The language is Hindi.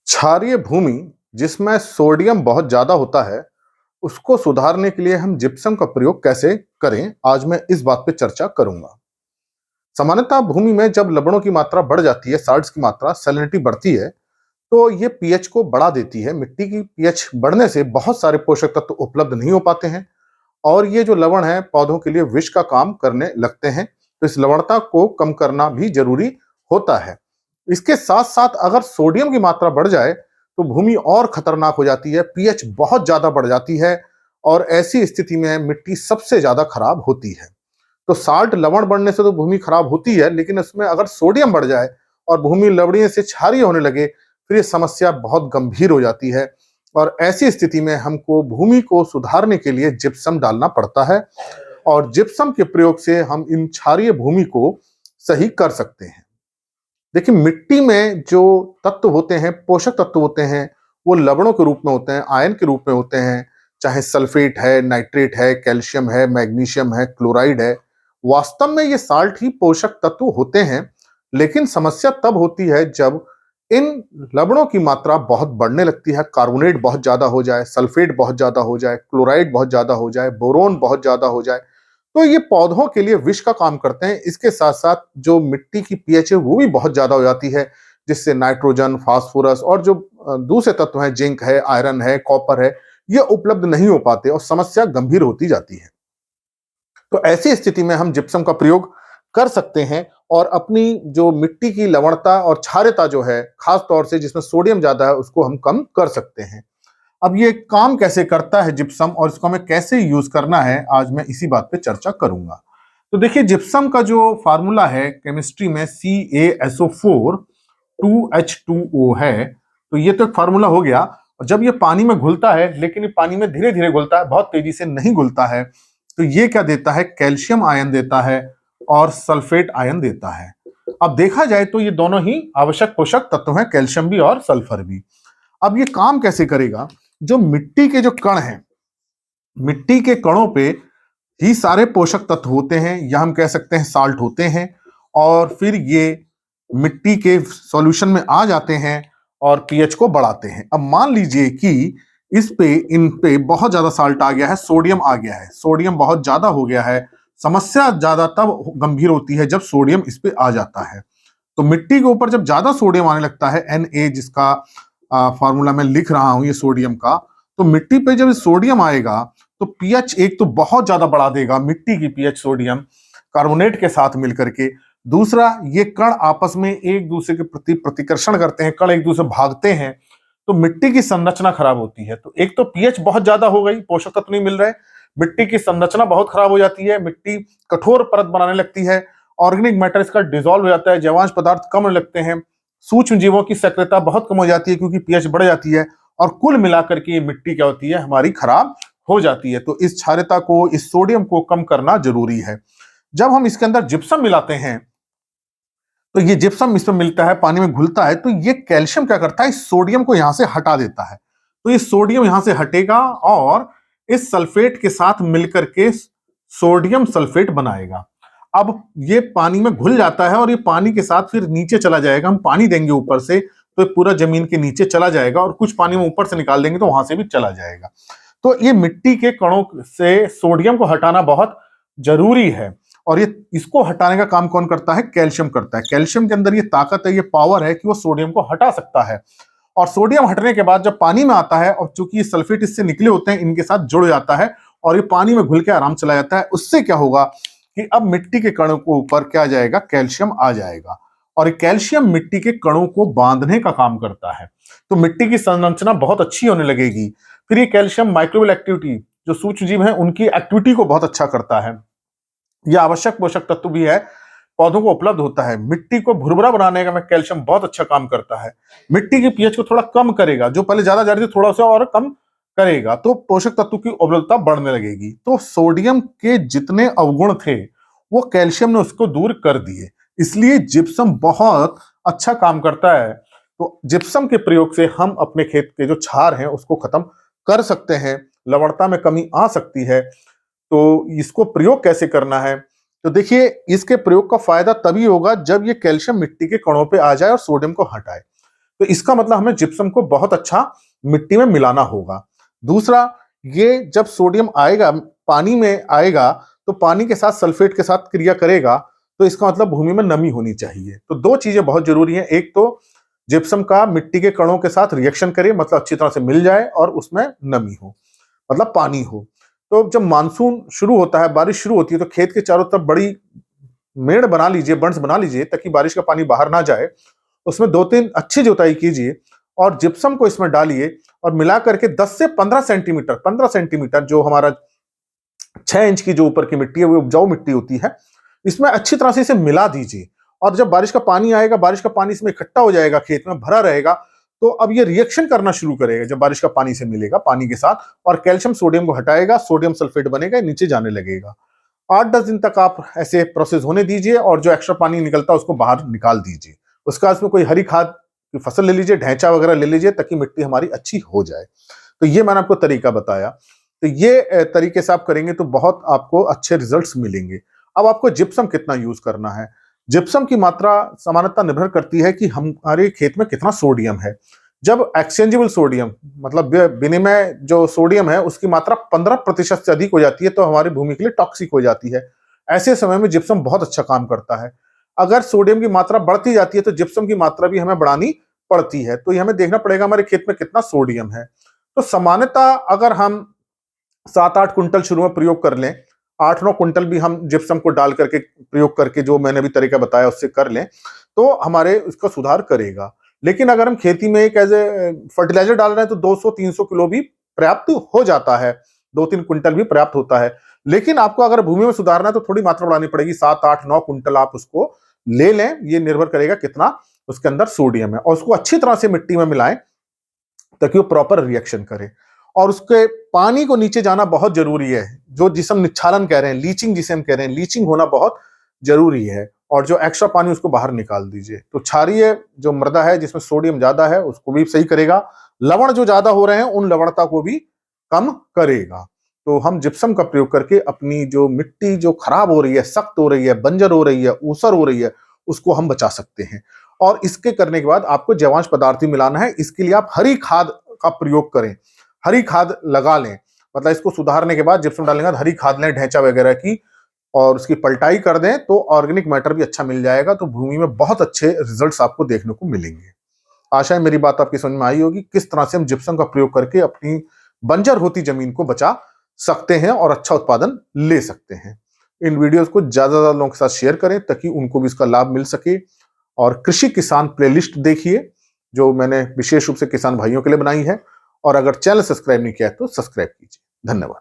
क्षारीय भूमि जिसमें सोडियम बहुत ज्यादा होता है, उसको सुधारने के लिए हम जिप्सम का प्रयोग कैसे करें, आज मैं इस बात पे चर्चा करूंगा। सामान्यतः भूमि में जब लवणों की मात्रा बढ़ जाती है, साल्ट्स की मात्रा, सैलिनिटी बढ़ती है, तो ये पीएच को बढ़ा देती है। मिट्टी की पीएच बढ़ने से बहुत सारे पोषक तत्व उपलब्ध नहीं हो पाते हैं और ये जो लवण है पौधों के लिए विष का काम करने लगते हैं। तो इस लवणता को कम करना भी जरूरी होता है। इसके साथ साथ अगर सोडियम की मात्रा बढ़ जाए तो भूमि और खतरनाक हो जाती है, पीएच बहुत ज्यादा बढ़ जाती है और ऐसी स्थिति में मिट्टी सबसे ज्यादा खराब होती है। तो साल्ट लवण बढ़ने से तो भूमि खराब होती है, लेकिन इसमें अगर सोडियम बढ़ जाए और भूमि लवणीय से क्षारीय होने लगे, फिर ये समस्या बहुत गंभीर हो जाती है और ऐसी स्थिति में हमको भूमि को सुधारने के लिए जिप्सम डालना पड़ता है और जिप्सम के प्रयोग से हम इन क्षारीय भूमि को सही कर सकते हैं। देखिए, मिट्टी में जो तत्व होते हैं, पोषक तत्व होते हैं, वो लवणों के रूप में होते हैं, आयन के रूप में होते हैं, चाहे सल्फेट है, नाइट्रेट है, कैल्शियम है, मैग्नीशियम है, क्लोराइड है। वास्तव में ये साल्ट ही पोषक तत्व होते हैं, लेकिन समस्या तब होती है जब इन लवणों की मात्रा बहुत बढ़ने लगती है, कार्बोनेट बहुत ज्यादा हो जाए, सल्फेट बहुत ज्यादा हो जाए, क्लोराइड बहुत ज्यादा हो जाए, बोरोन बहुत ज्यादा हो जाए, तो ये पौधों के लिए विष का काम करते हैं। इसके साथ साथ जो मिट्टी की पीएच है वो भी बहुत ज्यादा हो जाती है, जिससे नाइट्रोजन, फास्फोरस और जो दूसरे तत्व हैं, जिंक है, आयरन है, कॉपर है, ये उपलब्ध नहीं हो पाते और समस्या गंभीर होती जाती है। तो ऐसी स्थिति में हम जिप्सम का प्रयोग कर सकते हैं और अपनी जो मिट्टी की लवणता और क्षारता जो है, खास तौर से जिसमें सोडियम ज्यादा है, उसको हम कम कर सकते हैं। अब ये काम कैसे करता है जिप्सम और इसको हमें कैसे यूज करना है, आज मैं इसी बात पे चर्चा करूंगा। तो देखिए, जिप्सम का जो फार्मूला है केमिस्ट्री में CaSO4 2H2O है। तो ये तो एक फार्मूला हो गया। और जब ये पानी में घुलता है, लेकिन ये पानी में धीरे धीरे घुलता है, बहुत तेजी से नहीं घुलता है, तो ये क्या देता है, कैल्शियम आयन देता है और सल्फेट आयन देता है। अब देखा जाए तो ये दोनों ही आवश्यक पोषक तत्व हैं, कैल्शियम भी और सल्फर भी। अब ये काम कैसे करेगा, जो मिट्टी के जो कण हैं, मिट्टी के कणों पे ही सारे पोषक तत्व होते हैं, या हम कह सकते हैं साल्ट होते हैं, और फिर ये मिट्टी के सॉल्यूशन में आ जाते हैं और पीएच को बढ़ाते हैं। अब मान लीजिए कि इन पे बहुत ज्यादा साल्ट आ गया है, सोडियम आ गया है, सोडियम बहुत ज्यादा हो गया है। समस्या ज्यादा तब गंभीर होती है जब सोडियम इस पे आ जाता है। तो मिट्टी के ऊपर जब ज्यादा सोडियम आने लगता है, Na जिसका फार्मूला मैं लिख रहा हूं ये सोडियम का, तो मिट्टी पे जब सोडियम आएगा तो पीएच एक तो बहुत ज्यादा बढ़ा देगा, मिट्टी की पीएच सोडियम कार्बोनेट के साथ मिलकर के। दूसरा, ये कण आपस में एक दूसरे के प्रति प्रतिकर्षण करते हैं, कण एक दूसरे भागते हैं, तो मिट्टी की संरचना खराब होती है। तो एक तो पीएच बहुत ज्यादा हो गई, पोषक तत्व नहीं मिल रहे, मिट्टी की संरचना बहुत खराब हो जाती है, मिट्टी कठोर परत बनाने लगती है, ऑर्गेनिक मैटर इसका डिसॉल्व हो जाता है, जैवांश पदार्थ कम होने लगते हैं, सूक्ष्म जीवों की सक्रियता बहुत कम हो जाती है क्योंकि पीएच बढ़ जाती है, और कुल मिलाकर के ये मिट्टी क्या होती है, हमारी खराब हो जाती है। तो इस क्षारता को, इस सोडियम को कम करना जरूरी है। जब हम इसके अंदर जिप्सम मिलाते हैं, तो ये जिप्सम इसमें मिलता है, पानी में घुलता है, तो ये कैल्शियम क्या करता है, इस सोडियम को यहां से हटा देता है। तो ये सोडियम यहां से हटेगा और इस सल्फेट के साथ मिलकर के सोडियम सल्फेट बनाएगा। अब ये पानी में घुल जाता है और ये पानी के साथ फिर नीचे चला जाएगा। हम पानी देंगे ऊपर से तो ये पूरा जमीन के नीचे चला जाएगा, और कुछ पानी में ऊपर से निकाल देंगे तो वहां से भी चला जाएगा। तो ये मिट्टी के कणों से सोडियम को हटाना बहुत जरूरी है। और ये इसको हटाने का काम कौन करता है, कैल्शियम करता है। कैल्शियम के अंदर ये ताकत है, ये पावर है कि वो सोडियम को हटा सकता है। और सोडियम हटने के बाद जब पानी में आता है, और चूंकि सल्फेट इससे निकले होते हैं, इनके साथ जुड़ जाता है और ये पानी में घुल के आराम चला जाता है। उससे क्या होगा कि अब मिट्टी के कणों को ऊपर क्या आ जाएगा, कैल्शियम आ जाएगा, और कैल्शियम मिट्टी के कणों को बांधने का काम करता है। तो मिट्टी की संरचना बहुत अच्छी होने लगेगी। फिर ये कैल्शियम माइक्रोबियल एक्टिविटी, जो सूक्ष्म जीव है उनकी एक्टिविटी को बहुत अच्छा करता है। यह आवश्यक पोषक तत्व भी है, पौधों को उपलब्ध होता है। मिट्टी को भुरभुरा बनाने का में कैल्शियम बहुत अच्छा काम करता है। मिट्टी की पीएच को थोड़ा कम करेगा, जो पहले ज्यादा जा रही थी थोड़ा सा और कम करेगा, तो पोषक तत्व की उपलब्धता बढ़ने लगेगी। तो सोडियम के जितने अवगुण थे वो कैल्शियम ने उसको दूर कर दिए, इसलिए जिप्सम बहुत अच्छा काम करता है। तो जिप्सम के प्रयोग से हम अपने खेत के जो क्षार हैं उसको खत्म कर सकते हैं, लवणता में कमी आ सकती है। तो इसको प्रयोग कैसे करना है, तो देखिए, इसके प्रयोग का फायदा तभी होगा जब ये कैल्शियम मिट्टी के कणों पे आ जाए और सोडियम को हटाए। तो इसका मतलब हमें जिप्सम को बहुत अच्छा मिट्टी में मिलाना होगा। दूसरा, ये जब सोडियम आएगा, पानी में आएगा, तो पानी के साथ सल्फेट के साथ क्रिया करेगा, तो इसका मतलब भूमि में नमी होनी चाहिए। तो दो चीजें बहुत जरूरी हैं, एक तो जिप्सम का मिट्टी के कणों के साथ रिएक्शन करे, मतलब अच्छी तरह से मिल जाए और उसमें नमी हो, मतलब पानी हो। तो जब मानसून शुरू होता है, बारिश शुरू होती है, तो खेत के चारों तरफ बड़ी मेड़ बना लीजिए, बंड्स बना लीजिए, ताकि बारिश का पानी बाहर ना जाए। उसमें 2-3 अच्छी जुताई कीजिए और जिप्सम को इसमें डालिए और मिला करके 10 से 15 सेंटीमीटर जो हमारा 6 इंच की जो ऊपर की मिट्टी है, वो उपजाऊ मिट्टी होती है, इसमें अच्छी तरह से इसे मिला दीजिए। और जब बारिश का पानी आएगा, बारिश का पानी इसमें इकट्ठा हो जाएगा, खेत में भरा रहेगा, तो अब ये रिएक्शन करना शुरू करेगा जब बारिश का पानी से मिलेगा, पानी के साथ, और कैल्शियम सोडियम को हटाएगा, सोडियम सल्फेट बनेगा, नीचे जाने लगेगा। 8-10 दिन तक आप ऐसे प्रोसेस होने दीजिए और जो एक्स्ट्रा पानी निकलता है उसको बाहर निकाल दीजिए। उसके बाद उसमें कोई हरी खाद की फसल ले लीजिए, ढैंचा वगैरह ले लीजिए, ताकि मिट्टी हमारी अच्छी हो जाए। तो ये मैंने आपको तरीका बताया। तो ये तरीके से आप करेंगे तो बहुत आपको अच्छे रिजल्ट्स मिलेंगे। अब आपको जिप्सम कितना यूज करना है? जिप्सम की मात्रा सामान्यतः निर्भर करती है कि हमारे खेत में कितना सोडियम है। जब एक्सचेंजेबल सोडियम, मतलब विनिमय जो सोडियम है, उसकी मात्रा 15% से अधिक हो जाती है, तो हमारी भूमि के लिए टॉक्सिक हो जाती है। ऐसे समय में जिप्सम बहुत अच्छा काम करता है। अगर सोडियम की मात्रा बढ़ती जाती है, तो जिप्सम की मात्रा भी हमें बढ़ानी पड़ती है। तो ये हमें देखना पड़ेगा हमारे खेत में कितना सोडियम है। तो सामान्यतः अगर हम 7-8 कुंटल शुरू में प्रयोग कर लें, 8-9 कुंटल भी हम जिप्सम को डाल करके प्रयोग करके, जो मैंने भी तरीका बताया उससे कर लें, तो हमारे उसका सुधार करेगा। लेकिन अगर हम खेती में एक एज ए फर्टिलाइजर डाल रहे हैं, तो 200-300 किलो भी पर्याप्त हो जाता है, 2-3 कुंटल भी पर्याप्त होता है। लेकिन आपको अगर भूमि में सुधारना है तो थोड़ी मात्रा बढ़ानी पड़ेगी, 7-8-9 कुंटल आप उसको ले लें। ये निर्भर करेगा कितना उसके अंदर सोडियम है, और उसको अच्छी तरह से मिट्टी में मिलाएं ताकि वो प्रॉपर रिएक्शन करे। और उसके पानी को नीचे जाना बहुत जरूरी है, जो जिसे हम निच्छालन कह रहे हैं, लीचिंग जिसे हम कह रहे हैं, लीचिंग होना बहुत जरूरी है। और जो एक्स्ट्रा पानी उसको बाहर निकाल दीजिए। तो क्षारीय जो मृदा है जिसमें सोडियम ज्यादा है, उसको भी सही करेगा। लवण जो ज्यादा हो रहे हैं, उन लवणता को भी कम करेगा। तो हम जिप्सम का प्रयोग करके अपनी जो मिट्टी जो खराब हो रही है, सख्त हो रही है, बंजर हो रही है, ऊसर हो रही है, उसको हम बचा सकते हैं। और इसके करने के बाद आपको जैवांश पदार्थ ही मिलाना है। इसके लिए आप हरी खाद का प्रयोग करें, हरी खाद लगा लें। मतलब इसको सुधारने के बाद जिप्सम डालने के बाद हरी खाद लें, ढैंचा वगैरह की, और उसकी पलटाई कर दें, तो ऑर्गेनिक मैटर भी अच्छा मिल जाएगा। तो भूमि में बहुत अच्छे रिजल्ट्स आपको देखने को मिलेंगे। आशा है मेरी बात आपकी समझ में आई होगी, किस तरह से हम जिप्सम का प्रयोग करके अपनी बंजर होती जमीन को बचा सकते हैं और अच्छा उत्पादन ले सकते हैं। इन वीडियोस को ज्यादा से ज्यादा लोगों के साथ शेयर करें, ताकि उनको भी इसका लाभ मिल सके। और कृषि किसान प्लेलिस्ट देखिए, जो मैंने विशेष रूप से किसान भाइयों के लिए बनाई है। और अगर चैनल सब्सक्राइब नहीं किया है तो सब्सक्राइब कीजिए। धन्यवाद।